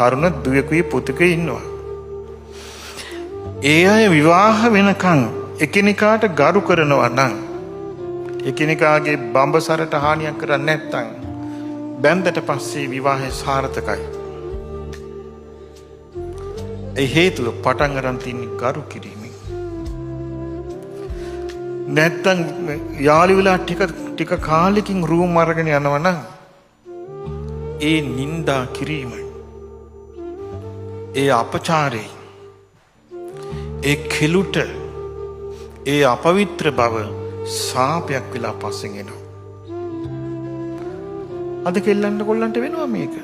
තරුණ දුවෙකුයි පුතුකුයි ඉන්නවා. ඒ අය විවාහ වෙනකන් එකිනෙකාට ගරු කරනවා නම් එකිනෙකාගේ බඹසරට හානියක් කරන්නේ නැත්නම් බැන්දට පස්සේ විවාහය සාර්ථකයි. ඒ හේතුව පටන් ගන්න තියෙන ගරු කිරීමෙන්. නැත්නම් යාළු වෙලා ටික කාලෙකින් රූම් අරගෙන යනවා නම් ඒ නින්දා කිරීම, ඒ අපචාරය, ඒ කෙලුට, ඒ අපවිත්‍ර බව සාපයක් වෙලා පස්සෙන් එනවා. අද කෙල්ලන්ට කොල්ලන්ට වෙනවා මේක.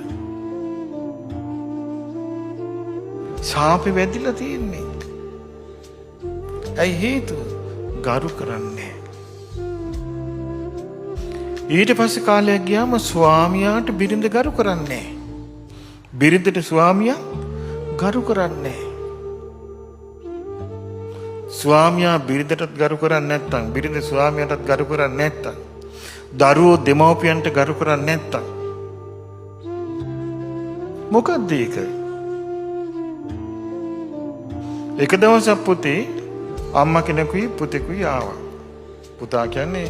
සාපේ වැදිලා තියෙන්නේ. ඇයි හේතුව? ගරු කරන්නේ. ඊට පස්සේ කාලයක් ගියාම ස්වාමියාට බිරිඳ ගරු කරන්නේ. බිරිඳට ස්වාමියා ගරු කරන්නේ. ස්වාමියා බිරිඳටත් ගරු කරන්නේ නැත්නම්, බිරිඳ ස්වාමියාටත් ගරු කරන්නේ නැත්නම්, දරුවෝ දෙමව්පියන්ට ගරු කරන්නේ නැත්නම් මොකක්ද ඒක? එක දවසක් පුතේ අම්මා කෙනෙකුයි පුතෙකුයි ආවා. පුතා කියන්නේ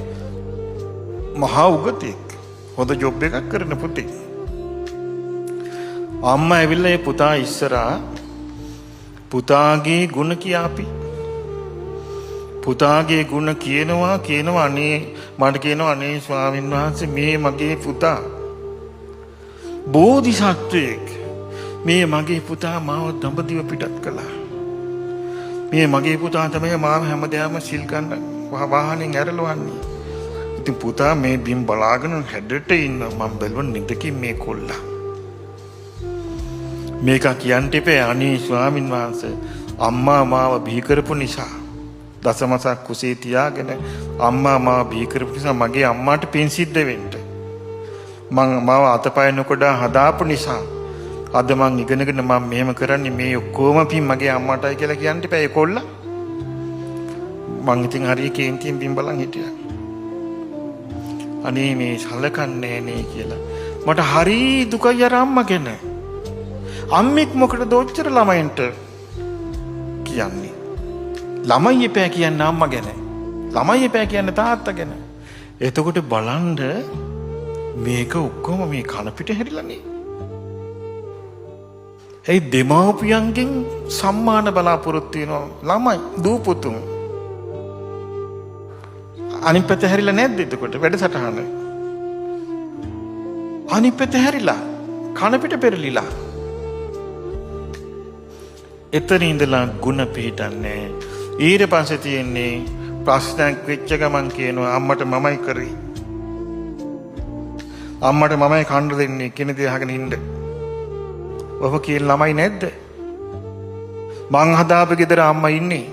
මහා උගතෙක්, හොඳ ජොබ් එකක් කරන පුතෙක්. අම්මා ඇවිල්ලා ඒ පුතා ඉස්සරහා පුතාගේ ಗುಣ කියාපි. පුතාගේ ගුණ කියනවා අනේ මට කියනවා අනේ ස්වාමීන් වහන්සේ මේ මගේ පුතා බෝධිසත්වයෙක්, මේ මගේ පුතා මාව දඹදිව පිටත් කළා, මේ මගේ පුතා තමයි මාව හැමදාම සිල් ගන්න වාහනෙන් ඇරලවන්නේ. ඉතින් පුතා මේ බිම් බලාගෙන හැඩට ඉන්න මම බැලුවා නිදකින් මේ කොල්ලා මේක කියන්න එපා අනේ ස්වාමීන් වහන්සේ අම්මා මාව බිහි කරපු නිසා, දසමසක් කුසේ තියාගෙන අම්මා මාව බිහි කරපු නිසා මගේ අම්මාට පින් සිද්ධ වෙන්න, මම මාව අතපය නොකඩා හදාපු නිසා අද මං ඉගෙනගෙන මම මෙහෙම කරන්නේ, මේ ඔක්කොම පින් මගේ අම්මාටයි කියලා කියන්න එපා ඒ කොල්ලා. මං ඉතින් හරිය කේන්තියෙන් බිම් බලන් හිටියා. අනේ මේ සලකන්නේ නේ කියලා මට හරි දුකයි අර අම්මා ගැන. අම්මෙක් මොකටද ඔච්චර ළමයින්ට කියන්නේ? ළමයි එපා කියන්නේ අම්මා ගැන, ළමයි එපා කියන්නේ තාත්තා ගැන. එතකොට බලන්න මේක ඔක්කොම මේ කන පිට හැරිලානේ. ඒ දෙමව්පියන්ගෙන් සම්මාන බලාපොරොත්තු වෙනවා ළමයි දූපුතුන්. අනිත් පැත්ත හැරිලා නැද්ද එතකොට වැඩසටහන? අනිත් පැත්ත හැරිලා කන පිට පෙරලිලා. එතන ඉඳලා ಗುಣ පිහිටන්නේ. ඊට පස්සේ තියෙන්නේ ප්‍රශ්නයක් වෙච්ච ගමන් කියනවා අම්මට මමයි කරේ, අම්මට මමයි කන්න දෙන්නේ කෙනෙක් අහගෙන ඉන්න. ඔබ කියන ළමයි නැද්ද? මං හදාපු ගෙදර අම්මා ඉන්නේ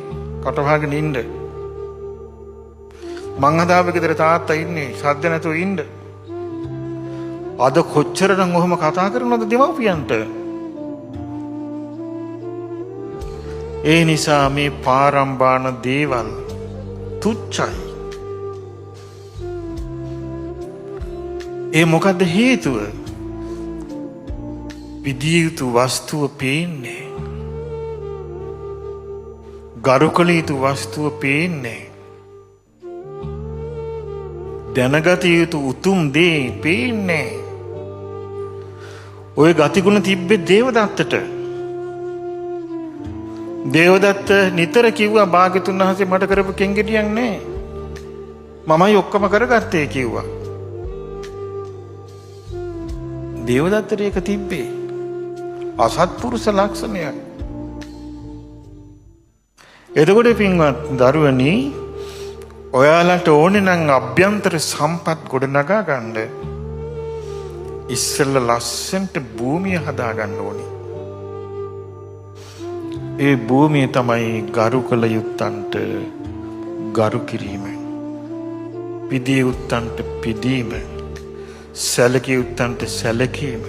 කට වහගෙන ඉන්න. මං හදාපු ගෙදර තාත්තා ඉන්නේ සද්ද නැතුව ඉන්න. අද කොච්චරනම් ඔහොම කතා කරනවද දෙමව්පියන්ට? ඒ නිසා මේ පාරම්බාන දේවල් තුච්චයි. ඒ මොකද්ද හේතුව? විදිය යුතු වස්තුව පේන්නේ, ගරු කළ යුතු වස්තුව පේන්නේ, දැනගත යුතු උතුම් දේ පේන්නේ. ඔය ගතිගුණ තිබ්බේ දේවදත්තට. දේවදත්ත නිතර කිව්වා භාග්‍යතුන් වහන්සේ මට කරපු කෙන්ගෙඩියක් නෑ, මමයි ඔක්කොම කරගත්තේ කිව්වා. දේවදත්තට ඒක තිබ්බේ අසත්පුරුෂ ලක්ෂණයක්. එතකොට පින්වත් දරුවනි, ඔයාලට ඕනේ නම් අභ්‍යන්තර සම්පත් ගොඩනගා ගන්න ඉස්සෙල්ලා ලස්සනට භූමිය හදා ගන්න ඕනේ. ඒ භූමිය තමයි ගරු කළ යුත්තන්ට ගරු කිරීම, පිදිය යුත්තන්ට පිදීම, සැලකිය යුත්තන්ට සැලකීම.